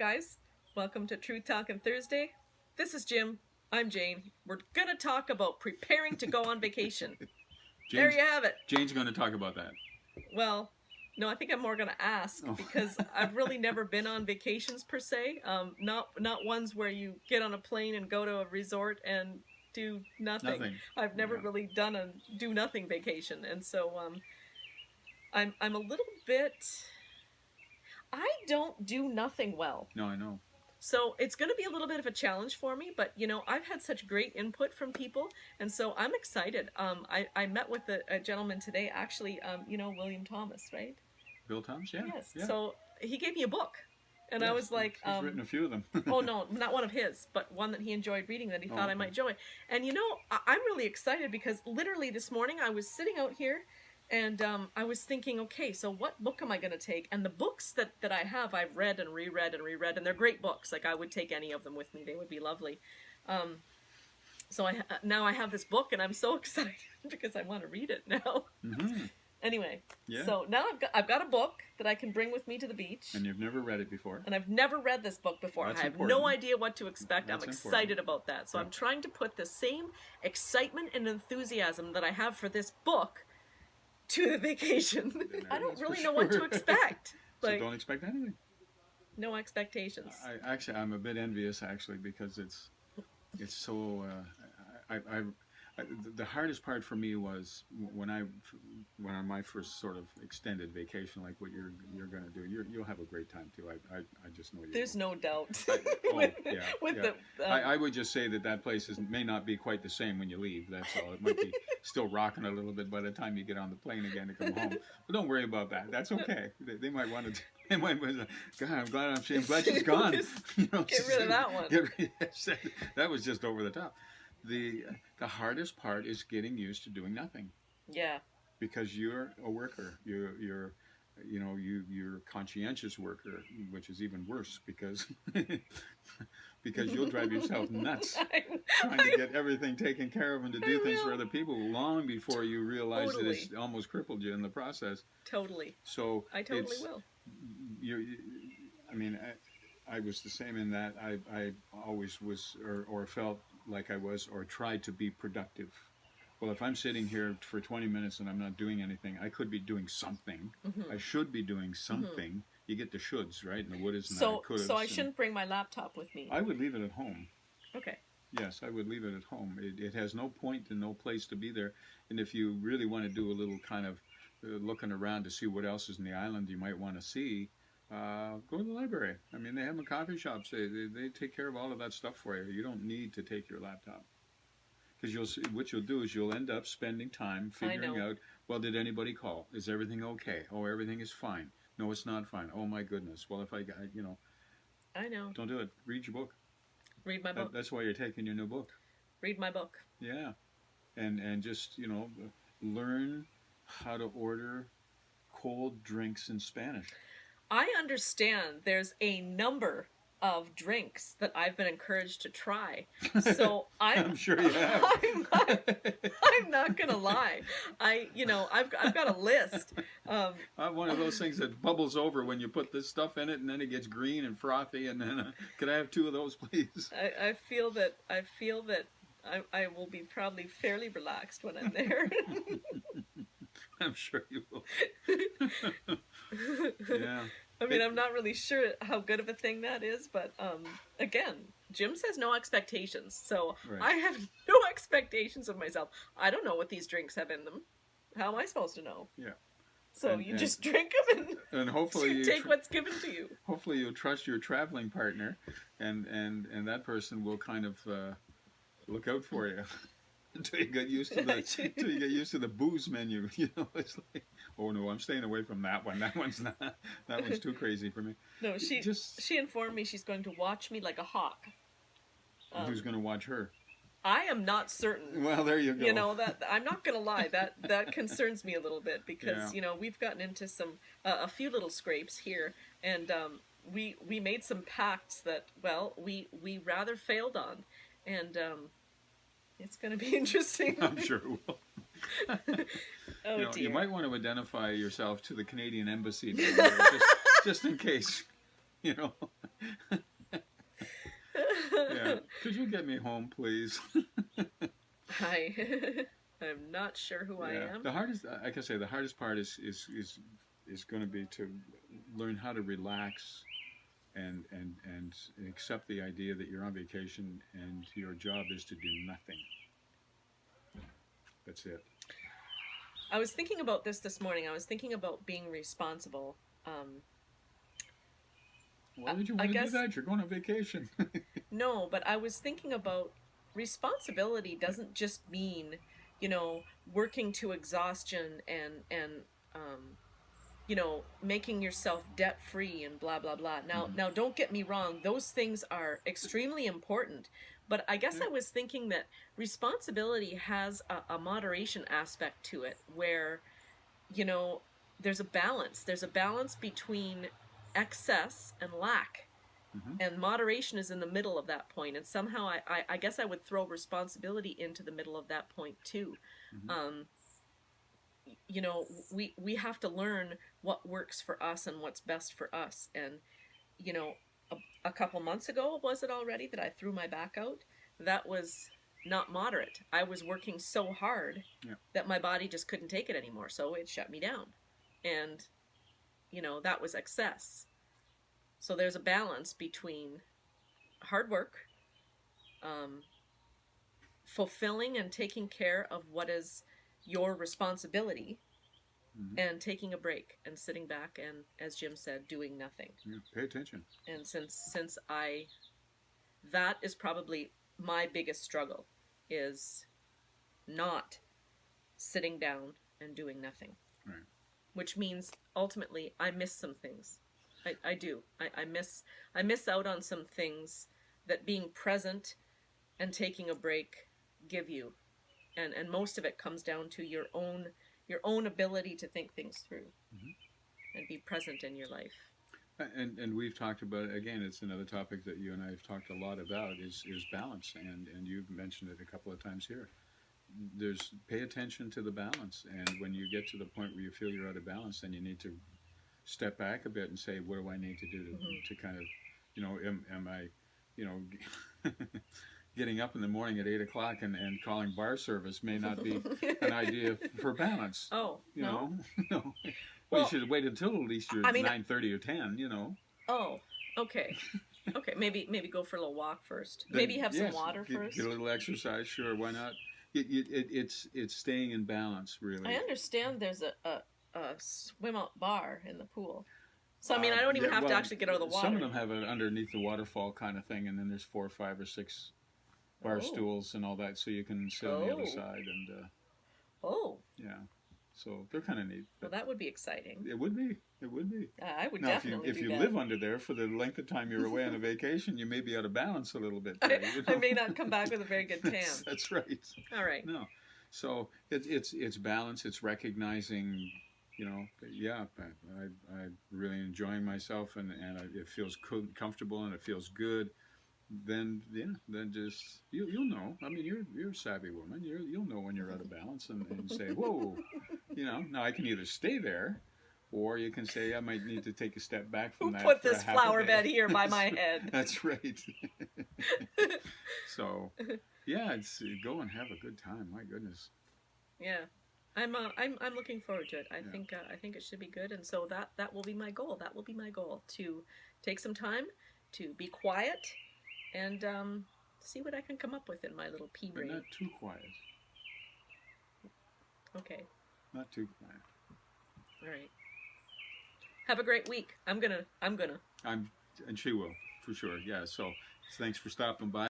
guys. Welcome to Truth Talkin Thursday. This is Jim. I'm Jane. We're going to talk about preparing to go on vacation. There you have it. Jane's going to talk about that. Well, no, I think I'm more going to ask because I've really never been on vacations per se. Not ones where you get on a plane and go to a resort and do nothing. I've never really done a do nothing vacation, and so I'm a little bit. I don't do nothing well. No, I know. So it's going to be a little bit of a challenge for me, but you know, I've had such great input from people, and so I'm excited. I met with a gentleman today, actually, you know, William Thomas, right? Bill Thomas, yeah. Yes. Yeah. So he gave me a book, and yes, I was like, he's written a few of them. oh no, not one of his, but one that he enjoyed reading that he thought I might enjoy. And you know, I'm really excited because literally this morning I was sitting out here. And I was thinking, okay, so what book am I going to take? And the books that I have, I've read and reread and reread, and they're great books. Like, I would take any of them with me. They would be lovely. So now I have this book, and I'm so excited because I want to read it now. Mm-hmm. Anyway, so now I've got a book that I can bring with me to the beach. And you've never read it before. And I've never read this book before. That's I have important. no idea what to expect. That's I'm excited about that. So I'm trying to put the same excitement and enthusiasm that I have for this book to the vacation. I don't really know what to expect. So don't expect anything. No expectations. I'm a bit envious actually because it's so. The hardest part for me was when on my first sort of extended vacation, like what you're going to do. You'll have a great time too. I just know you. There's no doubt. I would just say that place may not be quite the same when you leave. That's all. It might be still rocking a little bit by the time you get on the plane again to come home. But don't worry about that. That's okay. They might want to. They might. God, I'm glad she's gone. You know, get rid of that one. That was just over the top. The hardest part is getting used to doing nothing. Yeah. Because you're a worker. You're a conscientious worker, which is even worse because you'll drive yourself nuts trying to get everything taken care of and to do things for other people long before you realize that it's almost crippled you in the process. Totally. So I totally will. I was the same in that I always was or felt like I was or tried to be productive. Well, if I'm sitting here for 20 minutes and I'm not doing anything, I could be doing something. Mm-hmm. I should be doing something. Mm-hmm. You get the shoulds, right? And the wouldas and the couldas. So I shouldn't bring my laptop with me. I would leave it at home. Okay. Yes, I would leave it at home. It has no point and no place to be there. And if you really want to do a little kind of looking around to see what else is in the island you might want to see, go to the library. I mean, they have them in coffee shops. They take care of all of that stuff for you. You don't need to take your laptop. Because what you'll do is you'll end up spending time figuring out, well, did anybody call? Is everything okay? Oh, everything is fine. No, it's not fine. Oh, my goodness. Well, if I know. Don't do it. Read your book. Read my book. That's why you're taking your new book. Read my book. Yeah. And just, learn how to order cold drinks in Spanish. I understand there's a number of drinks that I've been encouraged to try. So I'm sure you have. I'm not gonna lie. I've got a list. I'm one of those things that bubbles over when you put this stuff in it, and then it gets green and frothy. And then, could I have 2 of those, please? I feel that I will be probably fairly relaxed when I'm there. I'm sure you will. Yeah. I mean, I'm not really sure how good of a thing that is, but again, Jim says no expectations, so I have no expectations of myself. I don't know what these drinks have in them. How am I supposed to know? Yeah. So you just drink them and hopefully you take what's given to you. Hopefully you'll trust your traveling partner, and that person will kind of look out for you. Until you get used to the booze menu, it's like, oh no, I'm staying away from that one. That one's too crazy for me. No, she informed me she's going to watch me like a hawk. Who's going to watch her? I am not certain. Well, there you go. That I'm not going to lie. That concerns me a little bit because we've gotten into a few little scrapes here, and we made some pacts that we rather failed on, and. It's going to be interesting. I'm sure it will. Dear. You might want to identify yourself to the Canadian Embassy just in case, Yeah. Could you get me home, please? I'm not sure who I Yeah. am. The hardest, like I say, the hardest part is going to be to learn how to relax and accept the idea that you're on vacation and your job is to do nothing. That's it. I was thinking about this morning. I was thinking about being responsible. Why would you I want to do guess that? You're going on vacation. no, but I was thinking about responsibility doesn't just mean, working to exhaustion and um, making yourself debt free and blah blah blah. Now, Mhm. now, don't get me wrong; those things are extremely important. But I guess Yeah. I was thinking that responsibility has a moderation aspect to it, where you know there's a balance. There's a balance between excess and lack, Mhm. and moderation is in the middle of that point. And somehow, I guess I would throw responsibility into the middle of that point too. Mhm. Um, we have to learn what works for us and what's best for us. And you know a couple months ago, was it already, that I threw my back out? That was not moderate. I was working so hard Yeah. that my body just couldn't take it anymore, so it shut me down. And that was excess. So there's a balance between hard work, um, fulfilling and taking care of what is your responsibility, Mhm. and taking a break and sitting back and, as Jim said, doing nothing. Yeah. Pay attention. And since that is probably my biggest struggle, is not sitting down and doing nothing. Right. Which means ultimately I miss some things. I do. I miss out on some things that being present and taking a break give you. And most of it comes down to your own ability to think things through, Mhm. and be present in your life. And we've talked about, again, it's another topic that you and I have talked a lot about, is balance, and you've mentioned it a couple of times here. There's Pay attention to the balance, and when you get to the point where you feel you're out of balance, then you need to step back a bit and say, what do I need to do to kind of, am I, you know, getting up in the morning at 8 o'clock and calling bar service may not be an idea for balance. Oh, You no? know, no. Well, Well, you should wait until at least you're I mean, 9:30 or 10. You know. oh, okay. Okay, maybe go for a little walk first. Then, Maybe have some yes, water first. Get a little exercise. Sure, why not? It's staying in balance, really. I understand there's a swim out bar in the pool. So, I mean, I don't even have to actually get out of the water. Some of them have an underneath the waterfall kind of thing, and then there's 4 or 5 or 6 bar stools and all that, so you can sit on the other side. And yeah, so they're kind of neat. Well, that would be exciting. It would be. It would be. I would Now, definitely if you do that. live under there for the length of time you're away on a vacation, you may be out of balance a little bit. There, I may not come back with a very good tan. That's right. All right. No, so it's balance. It's recognizing, yeah, I'm really enjoying myself, and it feels comfortable and it feels good. Then just you'll know. I mean, you're a savvy woman. You'll know when you're out of balance and say, whoa, Now I can either stay there, or you can say I might need to take a step back from that. Who put for a this half a flower day. bed here by my head? That's right. So, yeah, it's go and have a good time. My goodness. Yeah, I'm looking forward to it. I think it should be good, and so that will be my goal. That will be my goal, to take some time to be quiet and see what I can come up with in my little pea But brain. not too quiet. Okay. Not too quiet. All right. Have a great week. I'm gonna. And she will, for sure. Yeah. So thanks for stopping by.